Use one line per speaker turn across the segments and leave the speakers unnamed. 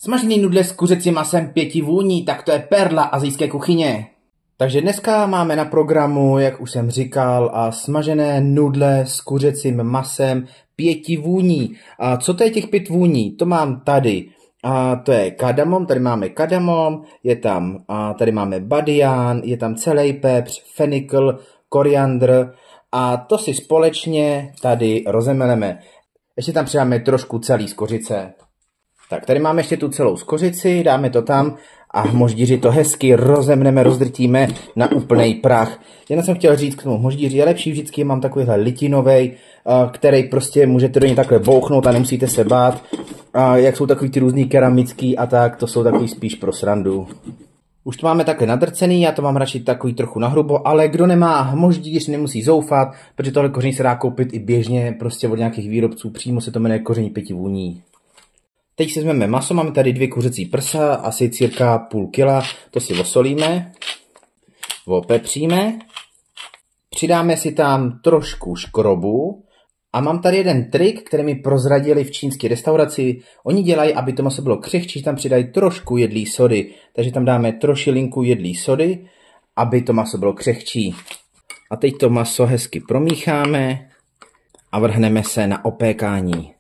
Smažený nudle s kuřecím masem 5 vůní, tak to je perla asijské kuchyně. Takže dneska máme na programu, jak už jsem říkal, smažené nudle s kuřecím masem 5 vůní. A co to je těch 5 vůní? To mám tady. A to je kardamom, tady máme kardamom, je tam, tady máme badián, je tam celý pepř, fenikl, koriandr a to si společně tady rozemeleme. Ještě tam přidáme trošku celý z kořice. Tak tady máme ještě tu celou skořici, dáme to tam a hmoždíři to hezky rozemneme, rozdrtíme na úplnej prach. Jenom jsem chtěl říct k tomu hmoždíři je lepší vždycky, mám takovýhle litinovej, který prostě můžete do něj takhle bouchnout a nemusíte se bát. Jak jsou takový ty různý keramický a tak, to jsou takový spíš pro srandu. Už to máme takhle nadrcený, já to mám radši takový trochu nahrubo, ale kdo nemá hmoždíř, nemusí zoufat, protože tohle koření se dá koupit i běžně, prostě od nějakých výrobců, přímo se to jmenuje koření 5 vůní. Teď si vezmeme maso, máme tady 2 kuřecí prsa, asi cirka půl kila, to si osolíme, opepříme, přidáme si tam trošku škrobu a mám tady jeden trik, který mi prozradili v čínské restauraci. Oni dělají, aby to maso bylo křehčí, tam přidají trošku jedlí sody, takže tam dáme trošilinku jedlí sody, aby to maso bylo křehčí. A teď to maso hezky promícháme a vrhneme se na opékání.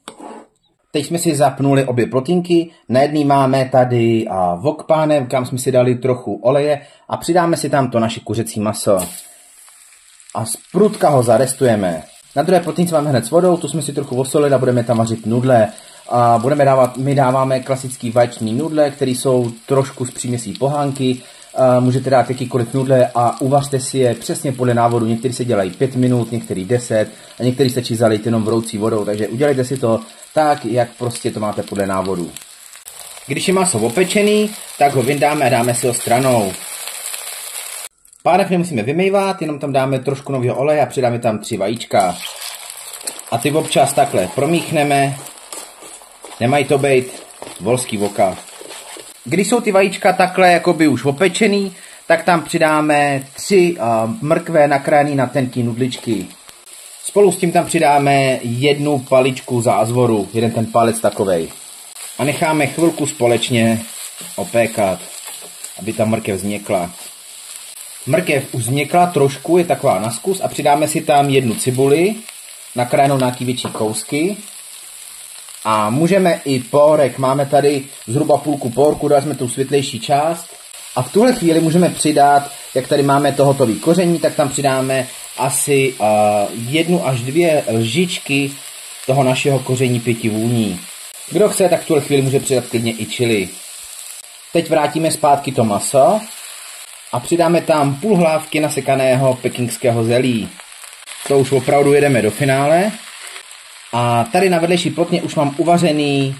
Teď jsme si zapnuli obě plotínky, na jedný máme tady wokpánem, kam jsme si dali trochu oleje a přidáme si tam to naše kuřecí maso. A zprudka ho zarestujeme. Na druhé plotínce máme hned s vodou, tu jsme si trochu osolili a budeme tam vařit nudle. A my dáváme klasický vaječný nudle, které jsou trošku s příměsí pohánky. Můžete dát jakýkoliv nudle a uvařte si je přesně podle návodu. Některý se dělají 5 minut, některý 10 a některý stačí zalít jenom vroucí vodou. Takže udělejte si to tak, jak prostě to máte podle návodu. Když je maso opečený, tak ho vyndáme a dáme si ho stranou. Pánev nemusíme vymývat, jenom tam dáme trošku nového oleje a přidáme tam 3 vajíčka. A ty občas takhle promíchneme. Nemají to být volský voka. Když jsou ty vajíčka takhle jakoby už opečený, tak tam přidáme 3 mrkve nakrájené na tenký nudličky. Spolu s tím tam přidáme 1 paličku zázvoru, jeden ten palec takovej. A necháme chvilku společně opékat, aby ta mrkev změkla. Mrkev už změkla trošku, je taková na zkus a přidáme si tam 1 cibuli, nakrájenou na nějaký větší kousky. A můžeme i pórek, máme tady zhruba půlku pórku, dali jsme tu světlejší část. A v tuhle chvíli můžeme přidat, jak tady máme to hotový koření, tak tam přidáme asi 1 až 2 lžičky toho našeho koření 5 vůní. Kdo chce, tak v tuhle chvíli může přidat klidně i chili. Teď vrátíme zpátky to maso a přidáme tam půl hlávky nasekaného pekingského zelí. To už opravdu jedeme do finále. A tady na vedlejší plotně už mám uvařený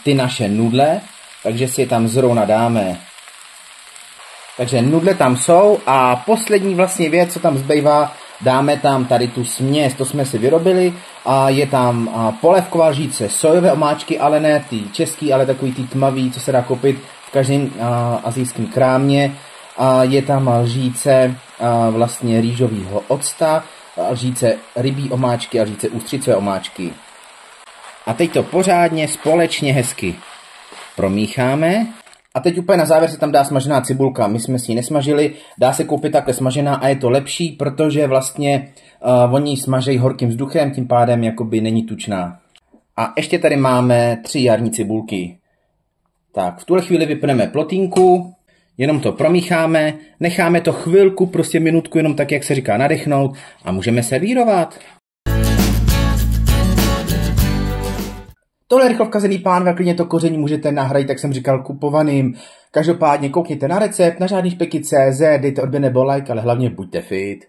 ty naše nudle, takže si je tam zrovna dáme. Takže nudle tam jsou a poslední vlastně věc, co tam zbývá, dáme tam tady tu směs, to jsme si vyrobili a je tam polévková lžíce sojové omáčky, ale ne ty český, ale takový ty tmavý, co se dá koupit v každém asijském krámě. Je tam lžíce vlastně rýžového octa, lžíce rybí omáčky a lžíce ústřicové omáčky. A teď to pořádně společně hezky promícháme. A teď úplně na závěr se tam dá smažená cibulka. My jsme si ji nesmažili, dá se koupit takhle smažená a je to lepší, protože vlastně oni smažejí horkým vzduchem, tím pádem jakoby není tučná. A ještě tady máme 3 jarní cibulky. Tak, v tuhle chvíli vypneme plotínku, jenom to promícháme, necháme to chvilku, prostě minutku, jenom tak, jak se říká, nadechnout a můžeme servírovat. Tohle je rychlovka zený pánve, klidně to koření můžete nahradit, jak jsem říkal, kupovaným. Každopádně koukněte na recept, na žádný špeky.cz, dejte odběr nebo like, ale hlavně buďte fit.